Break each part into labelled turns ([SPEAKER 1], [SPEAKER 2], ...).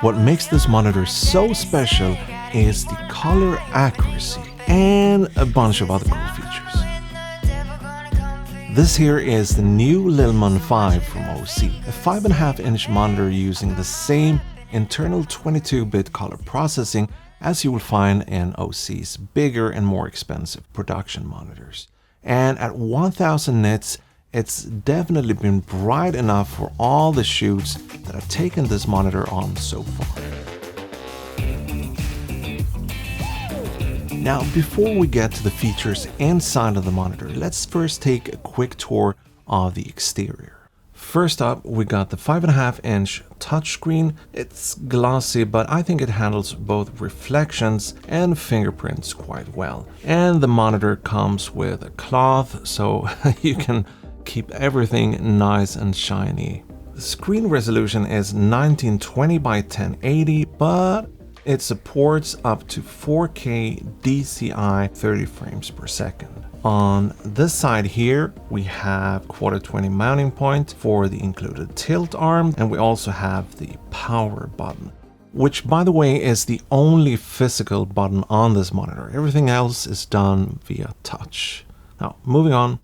[SPEAKER 1] What makes this monitor so special is the color accuracy and a bunch of other cool features. This here is the new Lilmon 5 from Osee, a 5.5-inch monitor using the same internal 22-bit color processing as you will find in Osee's bigger and more expensive production monitors. And at 1000 nits, it's definitely been bright enough for all the shoots that I've taken this monitor on so far. Now, before we get to the features inside of the monitor, let's first take a quick tour of the exterior. First up, we got the 5.5-inch touchscreen. It's glossy, but I think it handles both reflections and fingerprints quite well. And the monitor comes with a cloth, so you can keep everything nice and shiny. The screen resolution is 1920 by 1080, but it supports up to 4K DCI 30 frames per second. On this side here, we have Q20 mounting point for the included tilt arm, and we also have the power button, which by the way is the only physical button on this monitor. Everything else is done via touch. Now, moving on.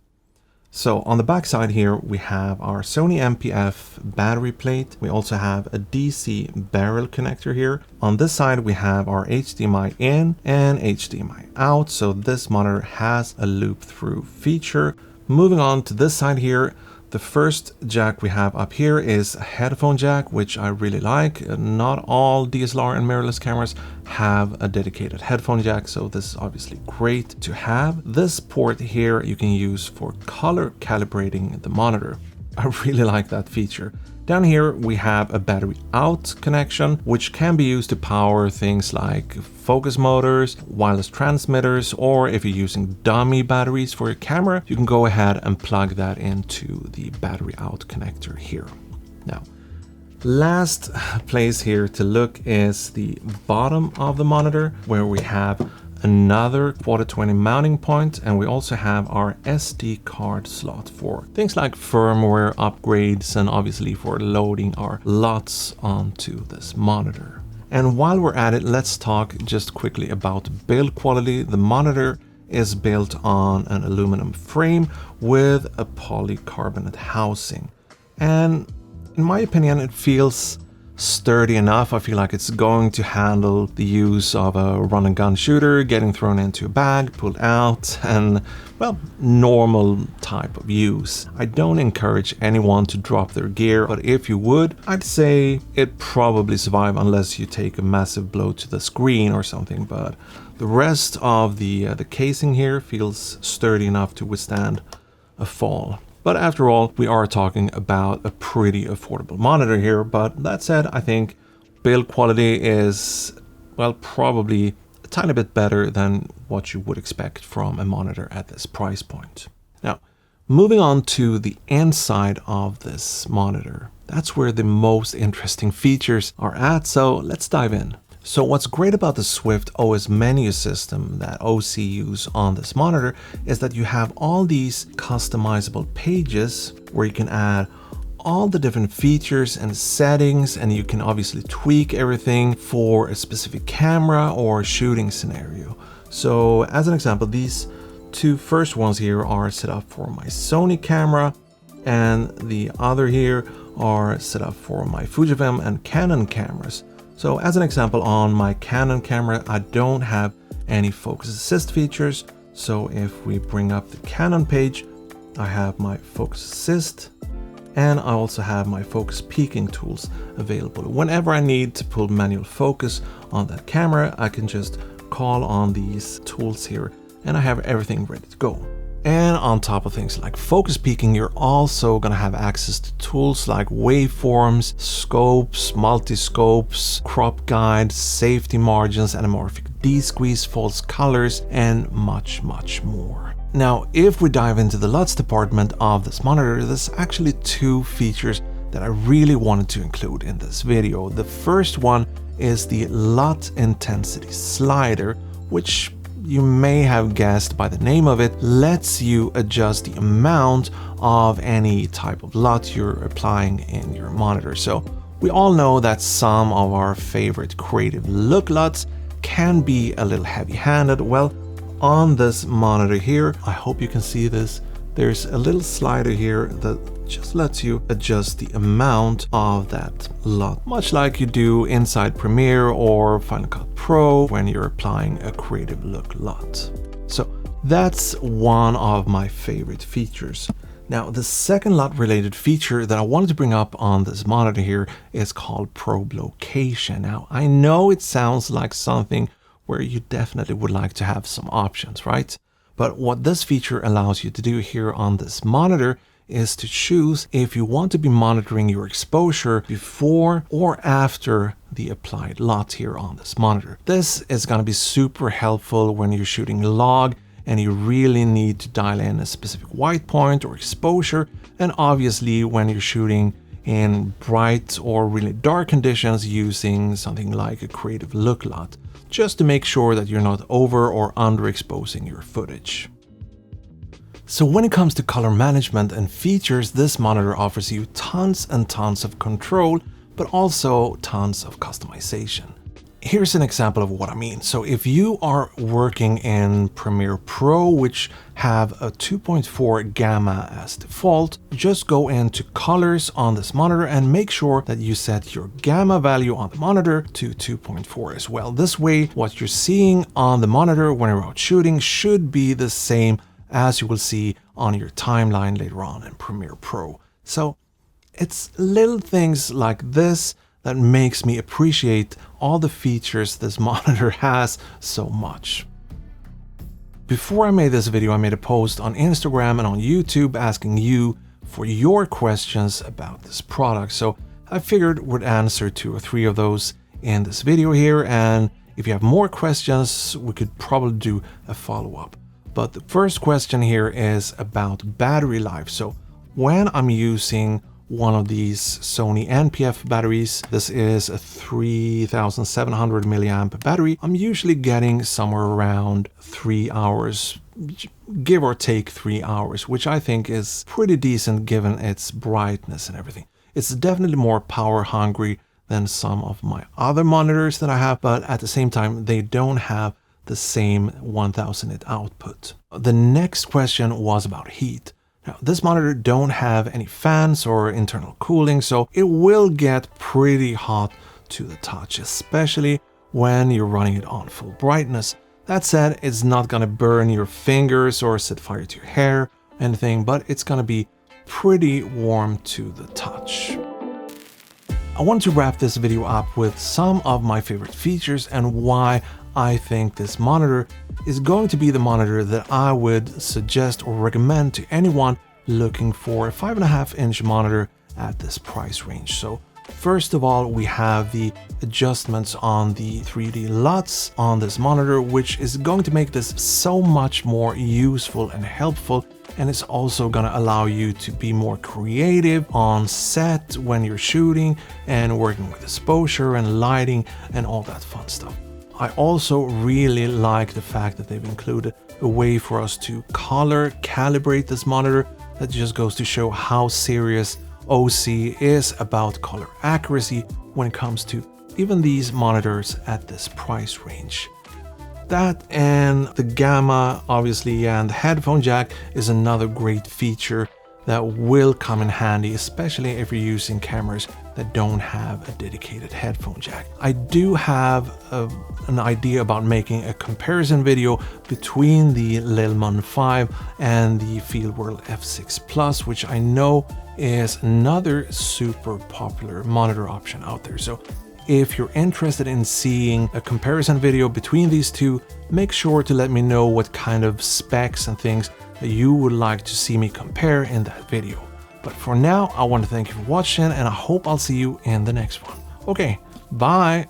[SPEAKER 1] So on the back side here, we have our Sony MPF battery plate. We also have a DC barrel connector here. On this side, we have our HDMI in and HDMI out. So this monitor has a loop through feature. Moving on to this side here, the first jack we have up here is a headphone jack, which I really like. Not all DSLR and mirrorless cameras have a dedicated headphone jack, so this is obviously great to have. This port here you can use for color calibrating the monitor. I really like that feature. Down here we have a battery out connection, which can be used to power things like focus motors, wireless transmitters, or if you're using dummy batteries for your camera, you can go ahead and plug that into the battery out connector here. Now, last place here to look is the bottom of the monitor, where we have another Q20 mounting point, and we also have our SD card slot for things like firmware upgrades and obviously for loading our Luts onto this monitor. And while we're at it, let's talk just quickly about build quality. The monitor is built on an aluminum frame with a polycarbonate housing, and in my opinion it feels sturdy enough. I feel like it's going to handle the use of a run and gun shooter, getting thrown into a bag, pulled out, and well, normal type of use. I don't encourage anyone to drop their gear, but if you would, I'd say it'd probably survive unless you take a massive blow to the screen or something, but the rest of the casing here feels sturdy enough to withstand a fall. But after all, we are talking about a pretty affordable monitor here. But that said, I think build quality is, well, probably a tiny bit better than what you would expect from a monitor at this price point. Now, moving on to the inside of this monitor. That's where the most interesting features are at, so let's dive in. So what's great about the Swift OS menu system that Osee use on this monitor is that you have all these customizable pages where you can add all the different features and settings, and you can obviously tweak everything for a specific camera or shooting scenario. So as an example, these two first ones here are set up for my Sony camera, and the other here are set up for my Fujifilm and Canon cameras. So as an example, on my Canon camera, I don't have any focus assist features. So if we bring up the Canon page, I have my focus assist, and I also have my focus peaking tools available. Whenever I need to pull manual focus on that camera, I can just call on these tools here and I have everything ready to go. And on top of things like focus peaking, you're also going to have access to tools like waveforms, scopes, multi-scopes, crop guides, safety margins, anamorphic de-squeeze, false colors, and much, much more. Now, if we dive into the Luts department of this monitor, there's actually two features that I really wanted to include in this video. The first one is the LUT intensity slider, which you may have guessed by the name of it, lets you adjust the amount of any type of LUT you're applying in your monitor. So We all know that some of our favorite creative look Luts can be a little heavy-handed. Well, on this monitor here, I hope you can see this, there's a little slider here that just lets you adjust the amount of that LUT, much like you do inside Premiere or Final Cut Pro when you're applying a creative look LUT. So that's one of my favorite features. Now, the second LUT related feature that I wanted to bring up on this monitor here is called probe location. Now, I know it sounds like something where you definitely would like to have some options, right? But what this feature allows you to do here on this monitor is to choose if you want to be monitoring your exposure before or after the applied LUT here on this monitor. This is going to be super helpful when you're shooting log and you really need to dial in a specific white point or exposure, and obviously when you're shooting in bright or really dark conditions using something like a creative look LUT, just to make sure that you're not over or underexposing your footage. So when it comes to color management and features, this monitor offers you tons and tons of control, but also tons of customization. Here's an example of what I mean. So if you are working in Premiere Pro, which have a 2.4 gamma as default, just go into colors on this monitor and make sure that you set your gamma value on the monitor to 2.4 as well. This way, what you're seeing on the monitor when you're out shooting should be the same as you will see on your timeline later on in Premiere Pro. So it's little things like this that makes me appreciate all the features this monitor has so much. Before I made this video, I made a post on Instagram and on YouTube asking you for your questions about this product. So I figured we'd answer 2 or 3 of those in this video here. And if you have more questions, we could probably do a follow-up. But the first question here is about battery life. So when I'm using one of these Sony NPF batteries, this is a 3700 milliamp battery, I'm usually getting somewhere around 3 hours, give or take 3 hours, which I think is pretty decent given its brightness and everything. It's definitely more power hungry than some of my other monitors that I have, but at the same time, they don't have the same 1000 nit output. The next question was about heat. Now, this monitor don't have any fans or internal cooling, so it will get pretty hot to the touch, especially when you're running it on full brightness. That said, it's not gonna burn your fingers or set fire to your hair, anything, but it's gonna be pretty warm to the touch. I want to wrap this video up with some of my favorite features and why I think this monitor is going to be the monitor that I would suggest or recommend to anyone looking for a 5.5-inch monitor at this price range. So first of all, we have the adjustments on the 3D LUTs on this monitor, which is going to make this so much more useful and helpful. And it's also going to allow you to be more creative on set when you're shooting and working with exposure and lighting and all that fun stuff. I also really like the fact that they've included a way for us to color calibrate this monitor. That just goes to show how serious Osee is about color accuracy when it comes to even these monitors at this price range. That and the gamma, obviously, and the headphone jack is another great feature that will come in handy, especially if you're using cameras that don't have a dedicated headphone jack. I do have an idea about making a comparison video between the Lilmon 5 and the Fieldworld F6 Plus, which I know is another super popular monitor option out there. So if you're interested in seeing a comparison video between these two, make sure to let me know what kind of specs and things that you would like to see me compare in that video. But for now, I want to thank you for watching and I hope I'll see you in the next one. Okay, bye!